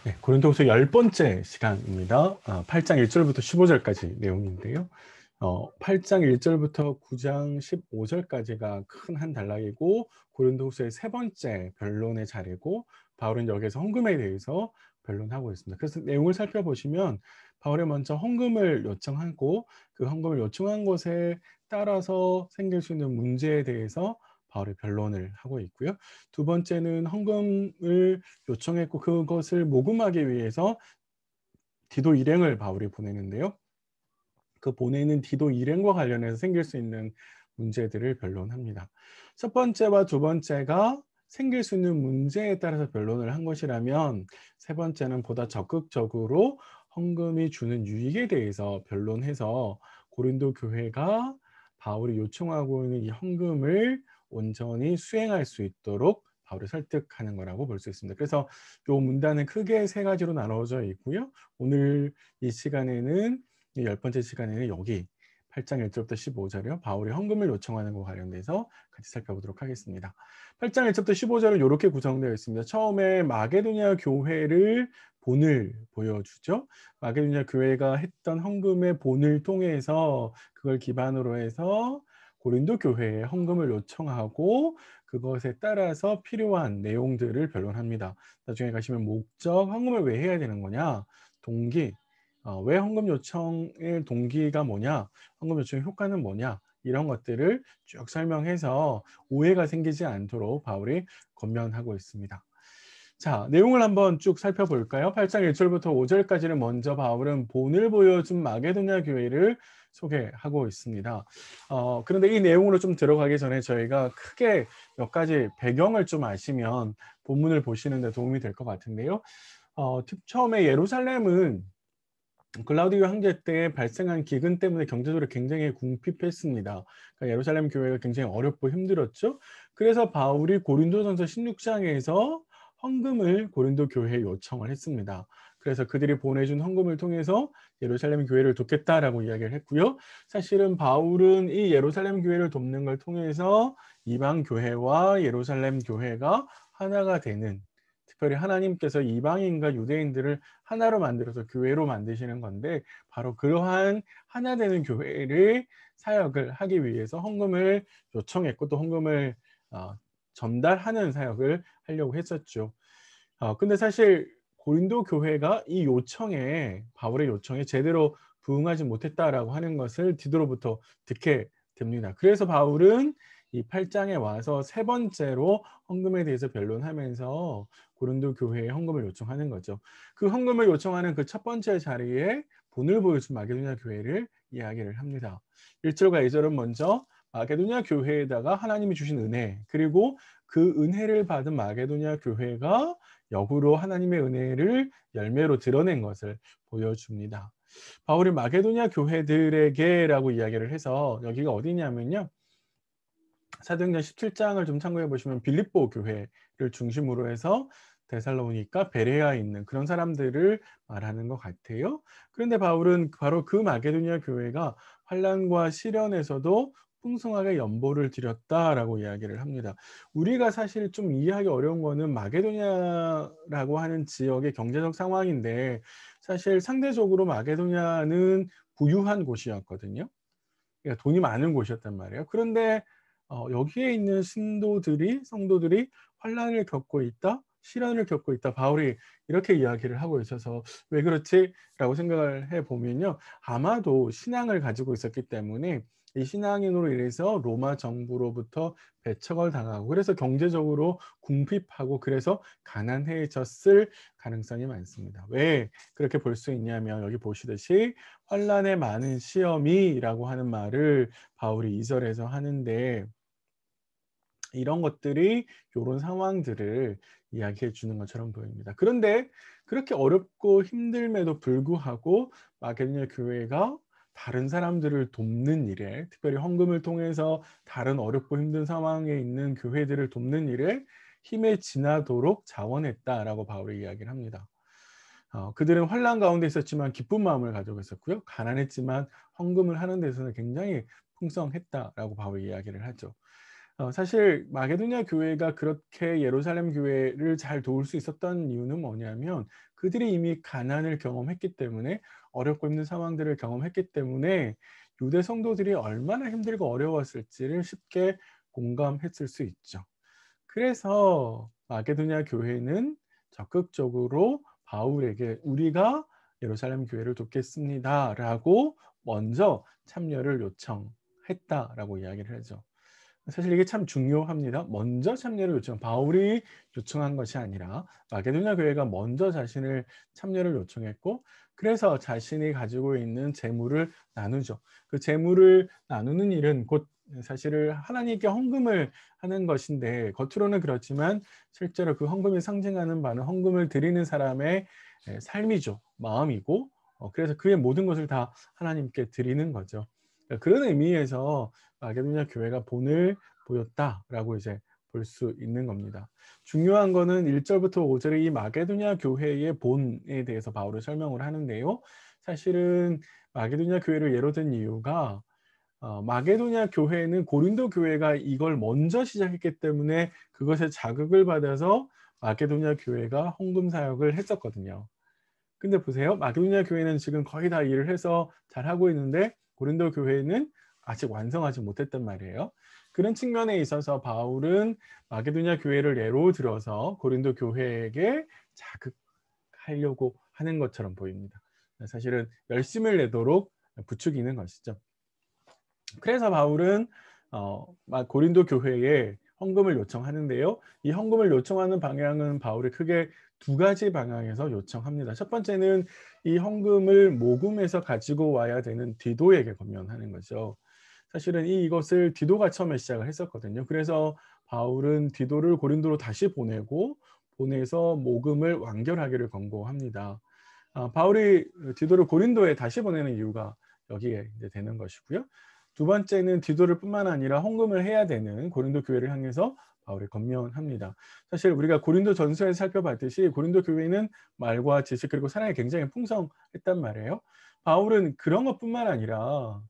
네, 고린도후서 10번째 시간입니다. 8장 1절부터 15절까지 내용인데요. 8장 1절부터 9장 15절까지가 큰 한 단락이고 고린도후서의 세 번째 변론의 자리고 바울은 여기서 헌금에 대해서 변론하고 있습니다. 그래서 내용을 살펴보시면 바울이 먼저 헌금을 요청하고 그 헌금을 요청한 것에 따라서 생길 수 있는 문제에 대해서 바울이 변론을 하고 있고요. 두 번째는 헌금을 요청했고 그것을 모금하기 위해서 디도 일행을 바울이 보내는데요. 그 보내는 디도 일행과 관련해서 생길 수 있는 문제들을 변론합니다. 첫 번째와 두 번째가 생길 수 있는 문제에 따라서 변론을 한 것이라면 세 번째는 보다 적극적으로 헌금이 주는 유익에 대해서 변론해서 고린도 교회가 바울이 요청하고 있는 이 헌금을 온전히 수행할 수 있도록 바울을 설득하는 거라고 볼 수 있습니다. 그래서 이 문단은 크게 세 가지로 나눠져 있고요. 오늘 이 시간에는 이 10번째 시간에는 여기 8장 1절부터 15절이요. 바울이 헌금을 요청하는 것과 관련돼서 같이 살펴보도록 하겠습니다. 8장 1절부터 15절은 이렇게 구성되어 있습니다. 처음에 마게도냐 교회를 본을 보여주죠. 마게도냐 교회가 했던 헌금의 본을 통해서 그걸 기반으로 해서 고린도 교회에 헌금을 요청하고 그것에 따라서 필요한 내용들을 변론합니다. 나중에 가시면 목적, 헌금을 왜 해야 되는 거냐, 동기, 왜 헌금 요청의 동기가 뭐냐, 헌금 요청의 효과는 뭐냐, 이런 것들을 쭉 설명해서 오해가 생기지 않도록 바울이 권면하고 있습니다. 자, 내용을 한번 쭉 살펴볼까요? 8장 1절부터 5절까지는 먼저 바울은 본을 보여준 마게도냐 교회를 소개하고 있습니다. 그런데 이 내용으로 좀 들어가기 전에 저희가 크게 몇 가지 배경을 좀 아시면 본문을 보시는 데 도움이 될 것 같은데요. 처음에 예루살렘은 글라우디오 황제 때 발생한 기근 때문에 경제적으로 굉장히 궁핍했습니다. 그러니까 예루살렘 교회가 굉장히 어렵고 힘들었죠. 그래서 바울이 고린도전서 16장에서 헌금을 고린도 교회에 요청을 했습니다. 그래서 그들이 보내준 헌금을 통해서 예루살렘 교회를 돕겠다라고 이야기를 했고요. 사실은 바울은 이 예루살렘 교회를 돕는 걸 통해서 이방 교회와 예루살렘 교회가 하나가 되는, 특별히 하나님께서 이방인과 유대인들을 하나로 만들어서 교회로 만드시는 건데 바로 그러한 하나 되는 교회를 사역을 하기 위해서 헌금을 요청했고 또 헌금을 전달하는 사역을 하려고 했었죠. 근데 사실 고린도 교회가 이 요청에, 바울의 요청에 제대로 부응하지 못했다라고 하는 것을 디도로부터 듣게 됩니다. 그래서 바울은 이 8장에 와서 세 번째로 헌금에 대해서 변론하면서 고린도 교회에 헌금을 요청하는 거죠. 그 헌금을 요청하는 그 첫 번째 자리에 본을 보여준 마게도냐 교회를 이야기를 합니다. 1절과 2절은 먼저 마게도냐 교회에다가 하나님이 주신 은혜, 그리고 그 은혜를 받은 마게도냐 교회가 역으로 하나님의 은혜를 열매로 드러낸 것을 보여줍니다. 바울이 마게도냐 교회들에게라고 이야기를 해서 여기가 어디냐면요. 사도행전 17장을 좀 참고해 보시면 빌립보 교회를 중심으로 해서 데살로니가, 베레아에 있는 그런 사람들을 말하는 것 같아요. 그런데 바울은 바로 그 마게도냐 교회가 환난과 시련에서도 풍성하게 연보를 드렸다라고 이야기를 합니다. 우리가 사실 좀 이해하기 어려운 거는 마게도냐라고 하는 지역의 경제적 상황인데 사실 상대적으로 마게도냐는 부유한 곳이었거든요. 그러니까 돈이 많은 곳이었단 말이에요. 그런데 여기에 있는 성도들이 환난을 겪고 있다, 시련을 겪고 있다. 바울이 이렇게 이야기를 하고 있어서 왜 그렇지라고 생각을 해 보면요. 아마도 신앙을 가지고 있었기 때문에 이 신앙인으로 인해서 로마 정부로부터 배척을 당하고 그래서 경제적으로 궁핍하고 그래서 가난해졌을 가능성이 많습니다. 왜 그렇게 볼 수 있냐면 여기 보시듯이 환난의 많은 시험이라고 하는 말을 바울이 2절에서 하는데 이런 것들이 요런 상황들을 이야기해 주는 것처럼 보입니다. 그런데 그렇게 어렵고 힘듦에도 불구하고 마게도냐 교회가 다른 사람들을 돕는 일에, 특별히 헌금을 통해서 다른 어렵고 힘든 상황에 있는 교회들을 돕는 일에 힘에 지나도록 자원했다라고 바울이 이야기를 합니다. 그들은 환난 가운데 있었지만 기쁜 마음을 가지고 있었고요. 가난했지만 헌금을 하는 데서는 굉장히 풍성했다라고 바울이 이야기를 하죠. 사실 마게도냐 교회가 그렇게 예루살렘 교회를 잘 도울 수 있었던 이유는 뭐냐면 그들이 이미 가난을 경험했기 때문에 어렵고 힘든 상황들을 경험했기 때문에 유대 성도들이 얼마나 힘들고 어려웠을지를 쉽게 공감했을 수 있죠. 그래서 마게도냐 교회는 적극적으로 바울에게 "우리가 예루살렘 교회를 돕겠습니다."라고 먼저 참여를 요청했다라고 이야기를 하죠. 사실 이게 참 중요합니다. 먼저 참여를 바울이 요청한 것이 아니라 마게도냐 교회가 먼저 자신을 참여를 요청했고, 그래서 자신이 가지고 있는 재물을 나누죠. 그 재물을 나누는 일은 곧 사실은 하나님께 헌금을 하는 것인데, 겉으로는 그렇지만 실제로 그 헌금이 상징하는 바는 헌금을 드리는 사람의 삶이죠. 마음이고, 그래서 그의 모든 것을 다 하나님께 드리는 거죠. 그런 의미에서 마게도냐 교회가 본을 보였다라고 이제 볼 수 있는 겁니다. 중요한 거는 1절부터 5절의 이 마게도냐 교회의 본에 대해서 바울이 설명을 하는데요. 사실은 마게도냐 교회를 예로 든 이유가 마게도냐 교회는 고린도 교회가 이걸 먼저 시작했기 때문에 그것에 자극을 받아서 마게도냐 교회가 헌금 사역을 했었거든요. 근데 보세요. 마게도냐 교회는 지금 거의 다 일을 해서 잘하고 있는데 고린도 교회는 아직 완성하지 못했단 말이에요. 그런 측면에 있어서 바울은 마게도냐 교회를 예로 들어서 고린도 교회에게 자극하려고 하는 것처럼 보입니다. 사실은 열심을 내도록 부추기는 것이죠. 그래서 바울은 고린도 교회에 헌금을 요청하는데요. 이 헌금을 요청하는 방향은 바울이 크게 두 가지 방향에서 요청합니다. 첫 번째는 이 헌금을 모금해서 가지고 와야 되는 디도에게 권면하는 거죠. 사실은 이것을 디도가 처음에 시작을 했었거든요. 그래서 바울은 디도를 고린도로 다시 보내서 모금을 완결하기를 권고합니다. 바울이 디도를 고린도에 다시 보내는 이유가 여기에 이제 되는 것이고요. 두 번째는 디도를 뿐만 아니라 헌금을 해야 되는 고린도 교회를 향해서 바울이 권면합니다. 사실 우리가 고린도 전서에 살펴봤듯이 고린도 교회는 말과 지식 그리고 사랑이 굉장히 풍성했단 말이에요. 바울은 그런 것뿐만 아니라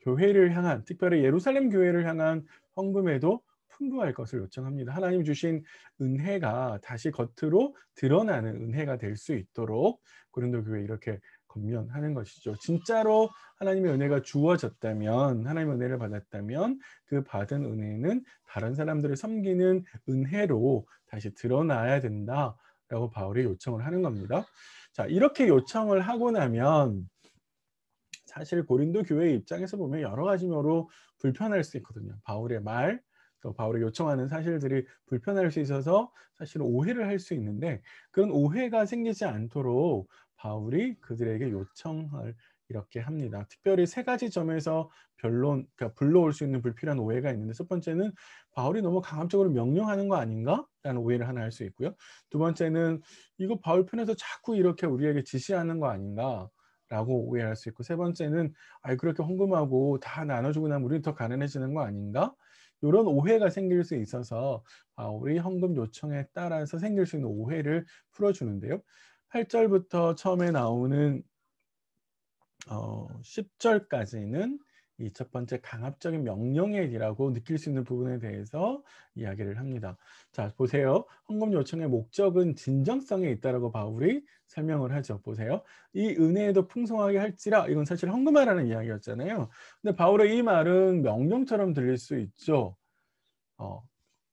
교회를 향한, 특별히 예루살렘 교회를 향한 헌금에도 풍부할 것을 요청합니다. 하나님 주신 은혜가 다시 겉으로 드러나는 은혜가 될 수 있도록 고린도 교회에 이렇게 권면하는 것이죠. 진짜로 하나님의 은혜가 주어졌다면, 하나님의 은혜를 받았다면 그 받은 은혜는 다른 사람들을 섬기는 은혜로 다시 드러나야 된다라고 바울이 요청을 하는 겁니다. 자, 이렇게 요청을 하고 나면 사실 고린도 교회 입장에서 보면 여러 가지 면으로 불편할 수 있거든요. 바울의 말, 또 바울이 요청하는 사실들이 불편할 수 있어서 사실 오해를 할 수 있는데, 그런 오해가 생기지 않도록 바울이 그들에게 요청을 이렇게 합니다. 특별히 세 가지 점에서 그러니까 불러올 수 있는 불필요한 오해가 있는데, 첫 번째는 바울이 너무 강압적으로 명령하는 거 아닌가? 라는 오해를 하나 할 수 있고요. 두 번째는 이거 바울 편에서 자꾸 이렇게 우리에게 지시하는 거 아닌가? 라고 오해할 수 있고, 세 번째는 그렇게 헌금하고 다 나눠주고 나면 우리는 더 가난해지는 거 아닌가? 이런 오해가 생길 수 있어서 우리 헌금 요청에 따라서 생길 수 있는 오해를 풀어주는데요. 8절부터 처음에 나오는 10절까지는 이 첫 번째 강압적인 명령의 일이라고 느낄 수 있는 부분에 대해서 이야기를 합니다. 자, 보세요. 헌금 요청의 목적은 진정성에 있다라고 바울이 설명을 하죠. 보세요. 이 은혜에도 풍성하게 할지라, 이건 사실 헌금하라는 이야기였잖아요. 근데 바울의 이 말은 명령처럼 들릴 수 있죠. 어,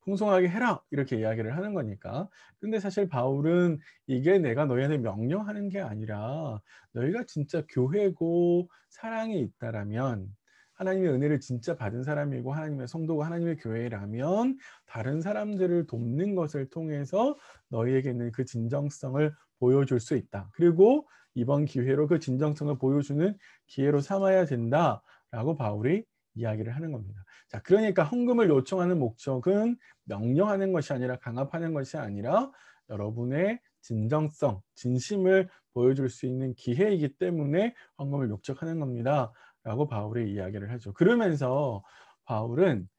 풍성하게 해라 이렇게 이야기를 하는 거니까. 근데 사실 바울은 이게 내가 너희한테 명령하는 게 아니라 너희가 진짜 교회고 사랑이 있다라면, 하나님의 은혜를 진짜 받은 사람이고 하나님의 성도고 하나님의 교회라면 다른 사람들을 돕는 것을 통해서 너희에게 있는 그 진정성을 보여줄 수 있다. 그리고 이번 기회로 그 진정성을 보여주는 기회로 삼아야 된다라고 바울이 이야기를 하는 겁니다. 자, 그러니까 헌금을 요청하는 목적은 명령하는 것이 아니라 강압하는 것이 아니라 여러분의 진정성, 진심을 보여줄 수 있는 기회이기 때문에 헌금을 요청하는 겁니다. 라고 바울이 이야기를 하죠. 그러면서 바울은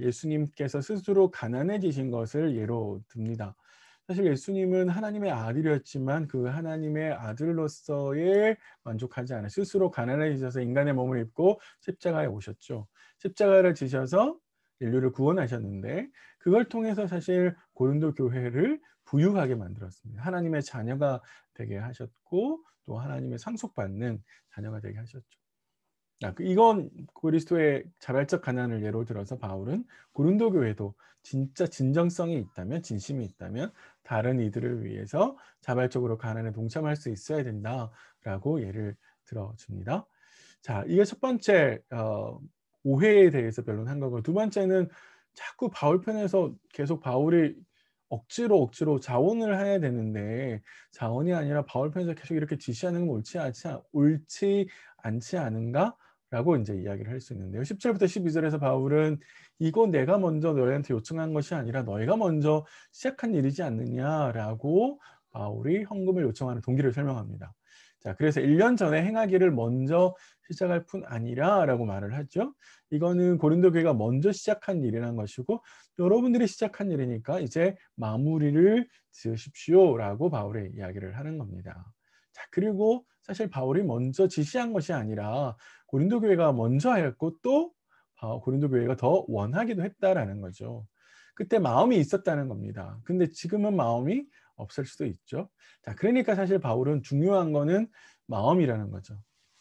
예수님께서 스스로 가난해지신 것을 예로 듭니다. 사실 예수님은 하나님의 아들이었지만 그 하나님의 아들로서의 만족하지 않아 스스로 가난해지셔서 인간의 몸을 입고 십자가에 오셨죠. 십자가를 지셔서 인류를 구원하셨는데 그걸 통해서 사실 고린도 교회를 부유하게 만들었습니다. 하나님의 자녀가 되게 하셨고 또 하나님의 상속받는 자녀가 되게 하셨죠. 이건 그리스도의 자발적 가난을 예로 들어서 바울은 고린도 교회도 진짜 진정성이 있다면, 진심이 있다면 다른 이들을 위해서 자발적으로 가난에 동참할 수 있어야 된다라고 예를 들어줍니다. 자, 이게 첫 번째 오해에 대해서 변론한 거고, 두 번째는 자꾸 바울 편에서 계속 바울이 억지로 자원을 해야 되는데 자원이 아니라 바울 편에서 계속 이렇게 지시하는 건 옳지 않지 않은가? 라고 이제 이야기를 할 수 있는데요. 17부터 12절에서 바울은 이거 내가 먼저 너희한테 요청한 것이 아니라 너희가 먼저 시작한 일이지 않느냐라고 바울이 헌금을 요청하는 동기를 설명합니다. 자, 그래서 1년 전에 행하기를 먼저 시작할 뿐 아니라 라고 말을 하죠. 이거는 고린도 교회가 먼저 시작한 일이라는 것이고 여러분들이 시작한 일이니까 이제 마무리를 지으십시오 라고 바울의 이야기를 하는 겁니다. 자, 그리고 사실 바울이 먼저 지시한 것이 아니라 고린도 교회가 먼저 했고 또 고린도 교회가 더 원하기도 했다라는 거죠. 그때 마음이 있었다는 겁니다. 근데 지금은 마음이 없을 수도 있죠. 자, 그러니까 사실 바울은 중요한 거는 마음이라는 거죠.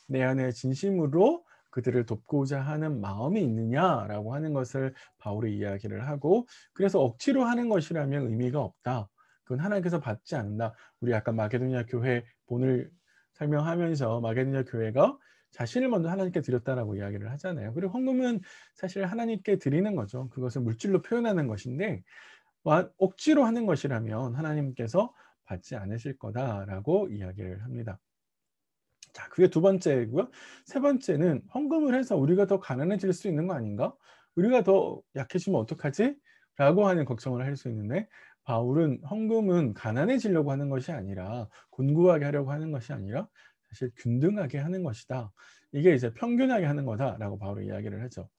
내 안에 진심으로 그들을 돕고자 하는 마음이 있느냐라고 하는 것을 바울이 이야기를 하고, 그래서 억지로 하는 것이라면 의미가 없다. 그건 하나님께서 받지 않는다. 우리 아까 마게도니아 교회 본을 설명하면서 마게도니아 교회가 자신을 먼저 하나님께 드렸다라고 이야기를 하잖아요. 그리고 헌금은 사실 하나님께 드리는 거죠. 그것을 물질로 표현하는 것인데 억지로 하는 것이라면 하나님께서 받지 않으실 거다라고 이야기를 합니다. 자, 그게 두 번째고요. 세 번째는 헌금을 해서 우리가 더 가난해질 수 있는 거 아닌가? 우리가 더 약해지면 어떡하지? 라고 하는 걱정을 할 수 있는데 바울은 헌금은 가난해지려고 하는 것이 아니라 곤고하게 하려고 하는 것이 아니라 사실 균등하게 하는 것이다. 이게 이제 평균하게 하는 거다라고 바울은 이야기를 하죠.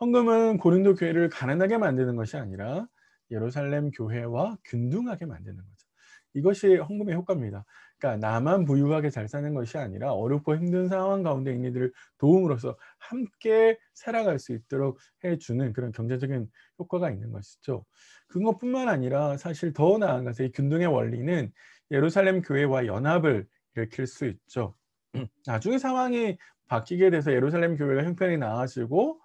헌금은 고린도 교회를 가난하게 만드는 것이 아니라 예루살렘 교회와 균등하게 만드는 거죠. 이것이 헌금의 효과입니다. 그러니까 나만 부유하게 잘 사는 것이 아니라 어렵고 힘든 상황 가운데 있는 이들을 도움으로써 함께 살아갈 수 있도록 해주는 그런 경제적인 효과가 있는 것이죠. 그것뿐만 아니라 사실 더 나아가서 이 균등의 원리는 예루살렘 교회와 연합을 일으킬 수 있죠. 나중에 상황이 바뀌게 돼서 예루살렘 교회가 형편이 나아지고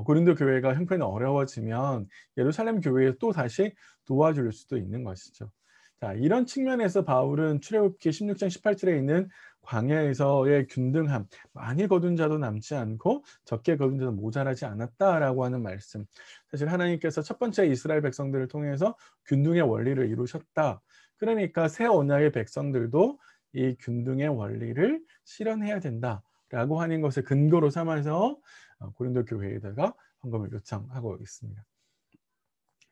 고린도 교회가 형편이 어려워지면 예루살렘 교회에 또 다시 도와줄 수도 있는 것이죠. 자, 이런 측면에서 바울은 출애굽기 16장 18절에 있는 광야에서의 균등함, 많이 거둔 자도 남지 않고 적게 거둔 자도 모자라지 않았다라고 하는 말씀. 사실 하나님께서 첫 번째 이스라엘 백성들을 통해서 균등의 원리를 이루셨다. 그러니까 새 언약의 백성들도 이 균등의 원리를 실현해야 된다라고 하는 것을 근거로 삼아서 고린도 교회에다가 헌금을 요청하고 있습니다.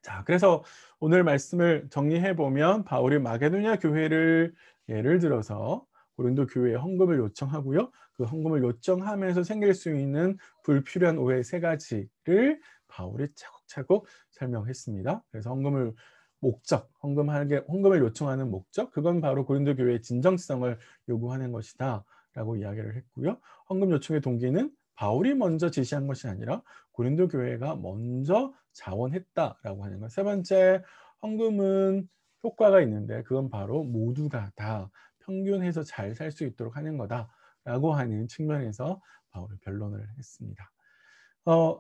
자, 그래서 오늘 말씀을 정리해 보면 바울이 마게도냐 교회를 예를 들어서 고린도 교회에 헌금을 요청하고요. 그 헌금을 요청하면서 생길 수 있는 불필요한 오해 세 가지를 바울이 차곡차곡 설명했습니다. 그래서 헌금을 헌금을 요청하는 목적, 그건 바로 고린도 교회의 진정성을 요구하는 것이다라고 이야기를 했고요. 헌금 요청의 동기는 바울이 먼저 지시한 것이 아니라 고린도 교회가 먼저 자원했다라고 하는 것. 세 번째, 헌금은 효과가 있는데 그건 바로 모두가 다 평균해서 잘 살 수 있도록 하는 거다라고 하는 측면에서 바울은 변론을 했습니다.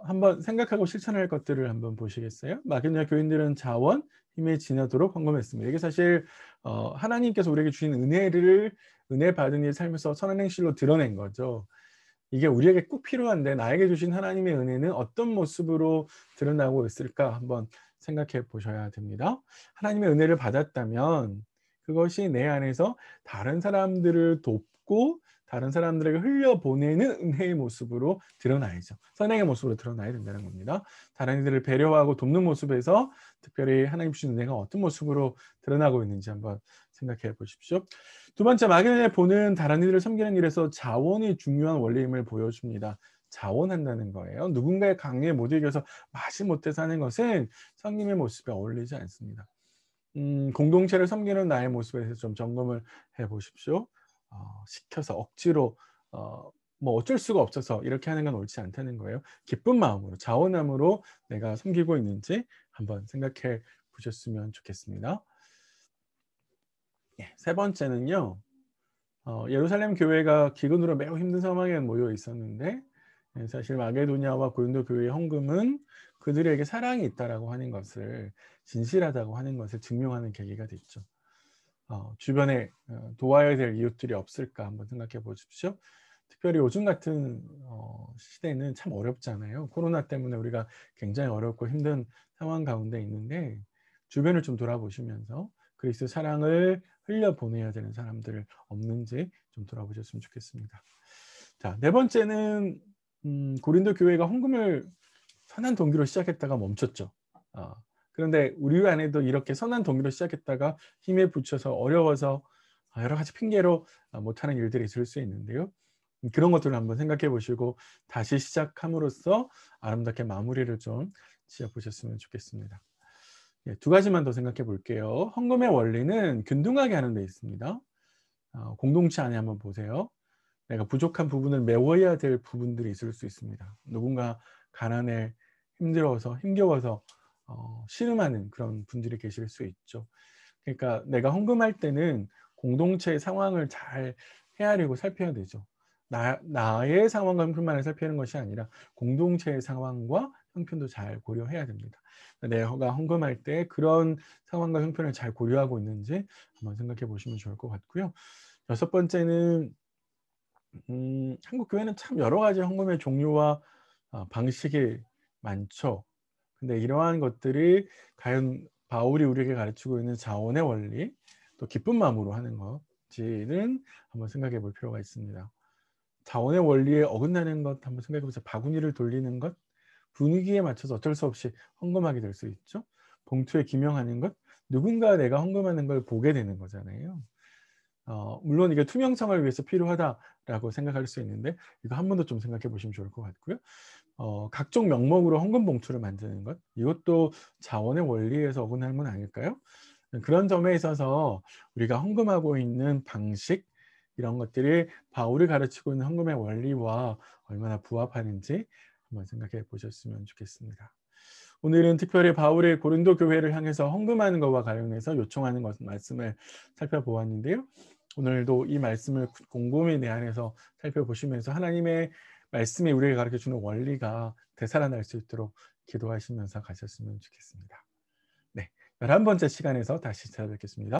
한번 생각하고 실천할 것들을 한번 보시겠어요? 마게도냐 교인들은 자원, 힘에 지나도록 헌금했습니다. 이게 사실 하나님께서 우리에게 주신 은혜 받은 일 삶에서 선한 행실로 드러낸 거죠. 이게 우리에게 꼭 필요한데 나에게 주신 하나님의 은혜는 어떤 모습으로 드러나고 있을까 한번 생각해 보셔야 됩니다. 하나님의 은혜를 받았다면 그것이 내 안에서 다른 사람들을 돕고 다른 사람들에게 흘려보내는 은혜의 모습으로 드러나야죠. 선행의 모습으로 드러나야 된다는 겁니다. 다른 이들을 배려하고 돕는 모습에서 특별히 하나님 주신 은혜가 어떤 모습으로 드러나고 있는지 한번 생각해 보십시오. 두 번째, 마게도냐의 본은 다른 이들을 섬기는 일에서 자원이 중요한 원리임을 보여줍니다. 자원한다는 거예요. 누군가의 강요에 못 이겨서 마지못해서 하는 것은 성님의 모습에 어울리지 않습니다. 공동체를 섬기는 나의 모습에 대해서 좀 점검을 해 보십시오. 시켜서 억지로 뭐 어쩔 수가 없어서 이렇게 하는 건 옳지 않다는 거예요. 기쁜 마음으로, 자원함으로 내가 섬기고 있는지 한번 생각해 보셨으면 좋겠습니다. 예, 세 번째는요. 예루살렘 교회가 기근으로 매우 힘든 상황에 모여 있었는데 사실 마게도냐와 고린도 교회의 헌금은 그들에게 사랑이 있다라고 하는 것을, 진실하다고 하는 것을 증명하는 계기가 됐죠. 주변에 도와야 될 이웃들이 없을까 한번 생각해 보십시오. 특별히 요즘 같은 시대는 참 어렵잖아요. 코로나 때문에 우리가 굉장히 어렵고 힘든 상황 가운데 있는데 주변을 좀 돌아보시면서 그리스도 사랑을 흘려보내야 되는 사람들 없는지 좀 돌아보셨으면 좋겠습니다. 자, 네 번째는 고린도 교회가 헌금을 선한 동기로 시작했다가 멈췄죠. 그런데 우리 안에도 이렇게 선한 동기로 시작했다가 힘에 부쳐서 어려워서 여러 가지 핑계로 못하는 일들이 있을 수 있는데요. 그런 것들을 한번 생각해 보시고 다시 시작함으로써 아름답게 마무리를 좀 지어 보셨으면 좋겠습니다. 예, 두 가지만 더 생각해 볼게요. 헌금의 원리는 균등하게 하는 데 있습니다. 공동체 안에 한번 보세요. 내가 부족한 부분을 메워야 될 부분들이 있을 수 있습니다. 누군가 가난해, 힘들어서, 힘겨워서 씨름하는 그런 분들이 계실 수 있죠. 그러니까 내가 헌금할 때는 공동체의 상황을 잘 헤아리고 살펴야 되죠. 나의 상황과 형편만을 살피는 것이 아니라 공동체의 상황과 형편도 잘 고려해야 됩니다. 내가 헌금할 때 그런 상황과 형편을 잘 고려하고 있는지 한번 생각해 보시면 좋을 것 같고요. 여섯 번째는 한국 교회는 참 여러 가지 헌금의 종류와 방식이 많죠. 근데 이러한 것들이 과연 바울이 우리에게 가르치고 있는 자원의 원리, 또 기쁜 마음으로 하는 것지는 한번 생각해 볼 필요가 있습니다. 자원의 원리에 어긋나는 것 한번 생각해 보세요. 바구니를 돌리는 것, 분위기에 맞춰서 어쩔 수 없이 헌금하게 될 수 있죠. 봉투에 기명하는 것, 누군가 내가 헌금하는 걸 보게 되는 거잖아요. 물론 이게 투명성을 위해서 필요하다라고 생각할 수 있는데 이거 한 번 더 좀 생각해 보시면 좋을 것 같고요. 각종 명목으로 헌금 봉투를 만드는 것, 이것도 자원의 원리에서 어긋나는 아닐까요? 그런 점에 있어서 우리가 헌금하고 있는 방식, 이런 것들이 바울이 가르치고 있는 헌금의 원리와 얼마나 부합하는지 한번 생각해 보셨으면 좋겠습니다. 오늘은 특별히 바울의 고린도 교회를 향해서 헌금하는 것과 관련해서 요청하는 말씀을 살펴보았는데요. 오늘도 이 말씀을 곰곰이 내 안에서 살펴보시면서 하나님의 말씀이 우리에게 가르쳐주는 원리가 되살아날 수 있도록 기도하시면서 가셨으면 좋겠습니다. 네, 11번째 시간에서 다시 찾아뵙겠습니다.